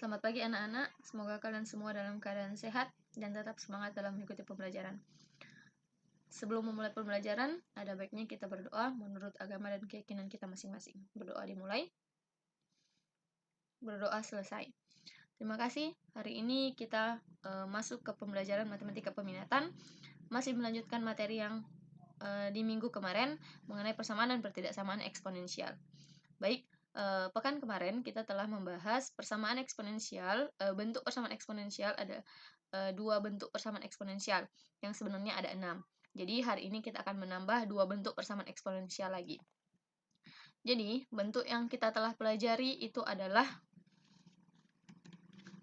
Selamat pagi anak-anak, semoga kalian semua dalam keadaan sehat dan tetap semangat dalam mengikuti pembelajaran. Sebelum memulai pembelajaran, ada baiknya kita berdoa menurut agama dan keyakinan kita masing-masing. Berdoa dimulai, berdoa selesai. Terima kasih, hari ini kita masuk ke pembelajaran matematika peminatan, masih melanjutkan materi yang di minggu kemarin mengenai persamaan dan pertidaksamaan eksponensial. Baik, pekan kemarin kita telah membahas persamaan eksponensial, bentuk persamaan eksponensial ada dua bentuk persamaan eksponensial yang sebenarnya ada 6. Jadi hari ini kita akan menambah dua bentuk persamaan eksponensial lagi. Jadi bentuk yang kita telah pelajari itu adalah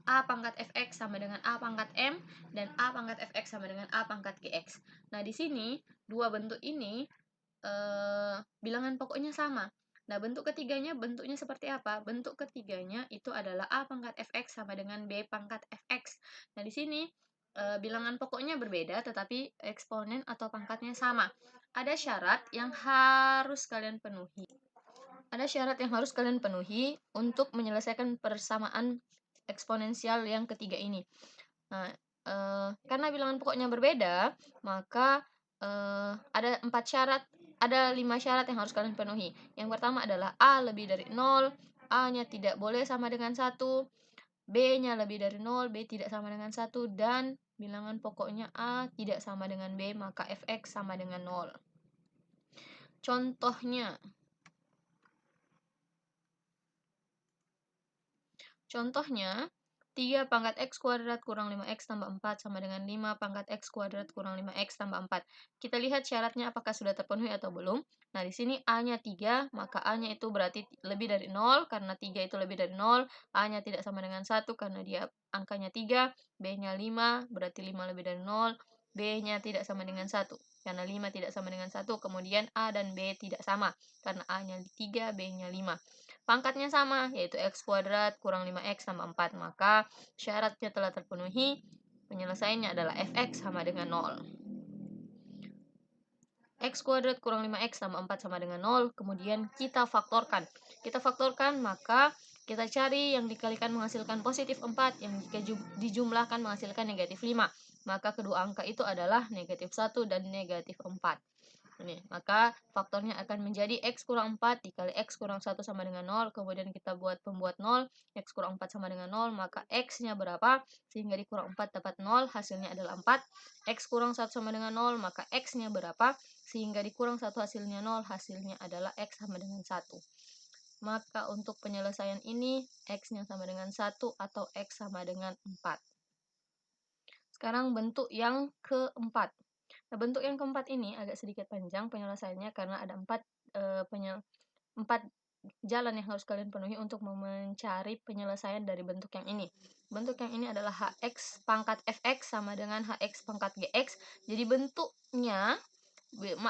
A pangkat fx sama dengan A pangkat m dan A pangkat fx sama dengan A pangkat gx. Nah di sini dua bentuk ini bilangan pokoknya sama. Nah, bentuk ketiganya bentuknya seperti apa? Bentuk ketiganya itu adalah A pangkat fx sama dengan B pangkat fx. Nah, di sini bilangan pokoknya berbeda, tetapi eksponen atau pangkatnya sama. Ada syarat yang harus kalian penuhi. Ada syarat yang harus kalian penuhi untuk menyelesaikan persamaan eksponensial yang ketiga ini. Nah, karena bilangan pokoknya berbeda, maka ada 5 syarat yang harus kalian penuhi. Yang pertama adalah A lebih dari 0, A-nya tidak boleh sama dengan 1, B-nya lebih dari 0, B tidak sama dengan 1, dan bilangan pokoknya A tidak sama dengan B, maka fx sama dengan 0. Contohnya, 3 pangkat x kuadrat kurang 5x tambah 4 sama dengan 5 pangkat x kuadrat kurang 5x tambah 4. Kita lihat syaratnya apakah sudah terpenuhi atau belum. Nah, di sini A-nya 3, maka A-nya itu berarti lebih dari 0, karena 3 itu lebih dari 0. A-nya tidak sama dengan 1, karena dia angkanya 3. B-nya 5, berarti 5 lebih dari 0. B-nya tidak sama dengan 1, karena 5 tidak sama dengan 1. Kemudian A dan B tidak sama, karena A-nya 3, B-nya 5. Pangkatnya sama, yaitu x kuadrat kurang 5x tambah 4. Maka syaratnya telah terpenuhi. Penyelesaiannya adalah fx sama dengan 0. X kuadrat kurang 5x tambah 4 sama dengan 0. Kemudian kita faktorkan. Maka kita cari yang dikalikan menghasilkan positif 4, yang jika dijumlahkan menghasilkan negatif 5. Maka kedua angka itu adalah negatif 1 dan negatif 4. Ini, maka faktornya akan menjadi x kurang 4 dikali x kurang 1 sama dengan 0. Kemudian kita buat pembuat 0, x kurang 4 sama dengan 0, maka x-nya berapa? Sehingga dikurang 4 dapat 0, hasilnya adalah 4. X kurang 1 sama dengan 0, maka x-nya berapa? Sehingga dikurang 1 hasilnya 0, hasilnya adalah x sama dengan 1. Maka untuk penyelesaian ini, x-nya sama dengan 1 atau x sama dengan 4. Sekarang bentuk yang keempat. Nah, bentuk yang keempat ini agak sedikit panjang penyelesaiannya karena ada 4 jalan yang harus kalian penuhi untuk mencari penyelesaian dari bentuk yang ini. Bentuk yang ini adalah hx pangkat fx sama dengan hx pangkat gx. Jadi bentuknya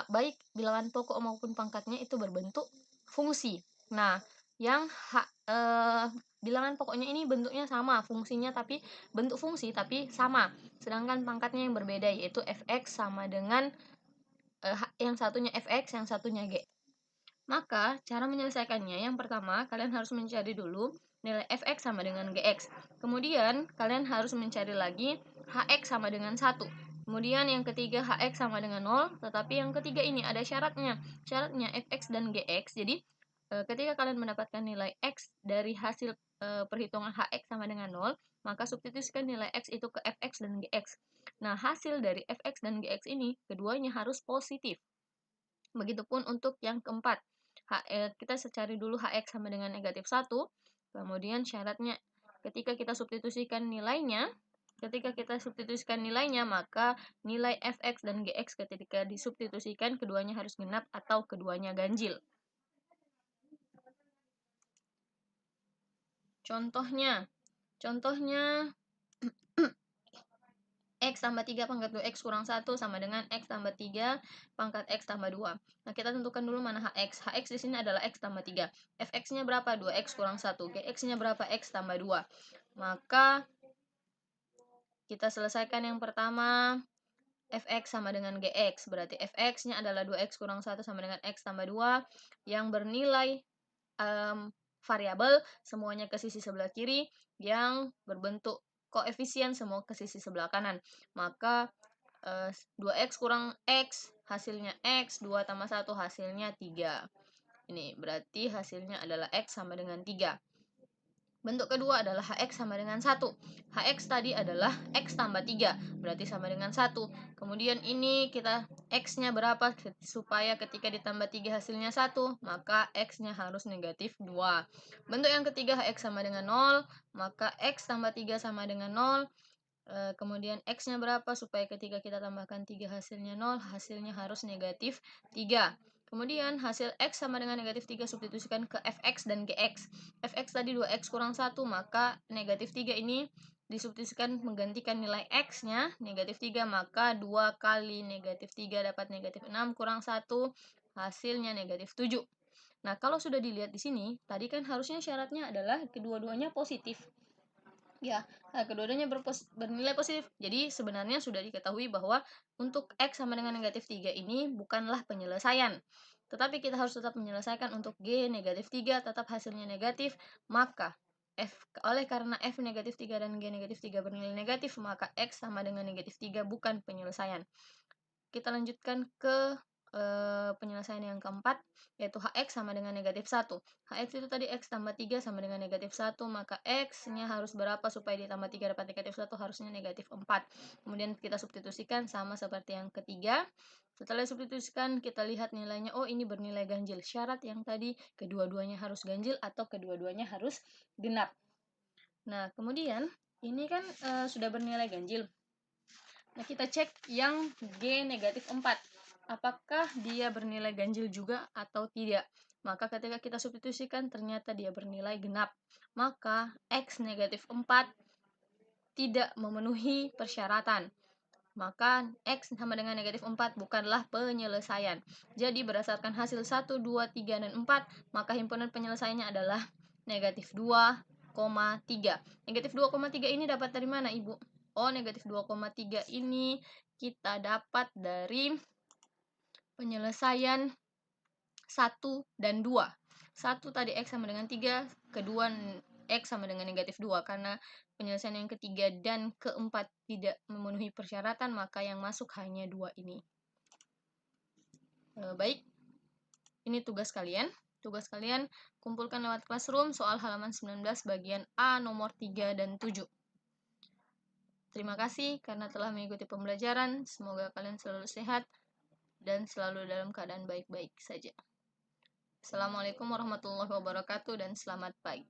baik bilangan pokok maupun pangkatnya itu berbentuk fungsi. Nah, yang bilangan pokoknya ini bentuknya sama, fungsinya tapi bentuk fungsi tapi sama. Sedangkan pangkatnya yang berbeda, yaitu fx sama dengan yang satunya fx, yang satunya g. Maka cara menyelesaikannya, yang pertama kalian harus mencari dulu nilai fx sama dengan gx. Kemudian kalian harus mencari lagi hx sama dengan 1. Kemudian yang ketiga hx sama dengan 0, tetapi yang ketiga ini ada syaratnya. Syaratnya fx dan gx. Jadi ketika kalian mendapatkan nilai x dari hasil perhitungan hx sama dengan 0, maka substitusikan nilai x itu ke fx dan gx. Nah, hasil dari fx dan gx ini keduanya harus positif. Begitupun untuk yang keempat. Kita cari dulu hx sama dengan negatif 1. Kemudian syaratnya ketika kita substitusikan nilainya, maka nilai fx dan gx ketika disubstitusikan keduanya harus genap atau keduanya ganjil. Contohnya x tambah 3 pangkat 2x kurang 1 sama dengan x tambah 3 pangkat x tambah 2. Nah, kita tentukan dulu mana hx. Hx di sini adalah x tambah 3. Fx-nya berapa? 2x kurang 1. Gx-nya berapa? X tambah 2. Maka kita selesaikan yang pertama, fx sama dengan gx. Berarti fx-nya adalah 2x kurang 1 sama dengan x tambah 2 yang bernilai variabel semuanya ke sisi sebelah kiri, yang berbentuk koefisien semua ke sisi sebelah kanan. Maka 2x kurang x hasilnya x, 2 tambah 1 hasilnya 3. Ini berarti hasilnya adalah x sama dengan 3. Bentuk kedua adalah hx sama dengan 1. Hx tadi adalah x tambah 3, berarti sama dengan 1. Kemudian ini kita x-nya berapa, supaya ketika ditambah 3 hasilnya 1, maka x-nya harus negatif 2. Bentuk yang ketiga hx sama dengan 0, maka x tambah 3 sama dengan 0. Kemudian x-nya berapa, supaya ketika kita tambahkan 3 hasilnya 0, hasilnya harus negatif 3. Kemudian hasil x sama dengan negatif 3 substitusikan ke fx dan gx. Fx tadi 2x kurang 1, maka negatif 3 ini disubstitusikan menggantikan nilai x-nya, negatif 3, maka 2 kali negatif 3 dapat negatif 6 kurang 1, hasilnya negatif 7. Nah, kalau sudah dilihat di sini, tadi kan harusnya syaratnya adalah kedua-duanya positif. Ya, kedua-duanya bernilai positif. Jadi sebenarnya sudah diketahui bahwa untuk x sama dengan negatif 3 ini bukanlah penyelesaian. Tetapi kita harus tetap menyelesaikan untuk g negatif 3 tetap hasilnya negatif, maka oleh karena f negatif 3 dan g negatif 3 bernilai negatif, maka x sama dengan negatif 3 bukan penyelesaian. Kita lanjutkan ke penyelesaian yang keempat, yaitu hx sama dengan negatif 1. Hx itu tadi x tambah 3 sama dengan negatif 1, maka x-nya harus berapa supaya ditambah 3 dapat negatif 1, harusnya negatif 4. Kemudian kita substitusikan sama seperti yang ketiga. Setelah substitusikan, kita lihat nilainya, oh ini bernilai ganjil. Syarat yang tadi, kedua-duanya harus ganjil atau kedua-duanya harus genap. Nah, kemudian ini kan sudah bernilai ganjil. Nah, kita cek yang G negatif 4. Apakah dia bernilai ganjil juga atau tidak? Maka ketika kita substitusikan, ternyata dia bernilai genap. Maka X negatif 4 tidak memenuhi persyaratan. Maka X sama dengan negatif 4 bukanlah penyelesaian. Jadi berdasarkan hasil 1, 2, 3, dan 4, maka himpunan penyelesaiannya adalah negatif 2,3. Negatif 2,3 ini dapat dari mana, Ibu? Oh, negatif 2,3 ini kita dapat dari penyelesaian 1 dan 2. 1 tadi X sama dengan 3, kedua X sama dengan negatif 2. Karena penyelesaian yang ketiga dan keempat tidak memenuhi persyaratan, maka yang masuk hanya 2 ini. Baik, ini tugas kalian. Tugas kalian kumpulkan lewat Classroom soal halaman 19 bagian A nomor 3 dan 7. Terima kasih karena telah mengikuti pembelajaran. Semoga kalian selalu sehat dan selalu dalam keadaan baik-baik saja. Assalamualaikum warahmatullahi wabarakatuh dan selamat pagi.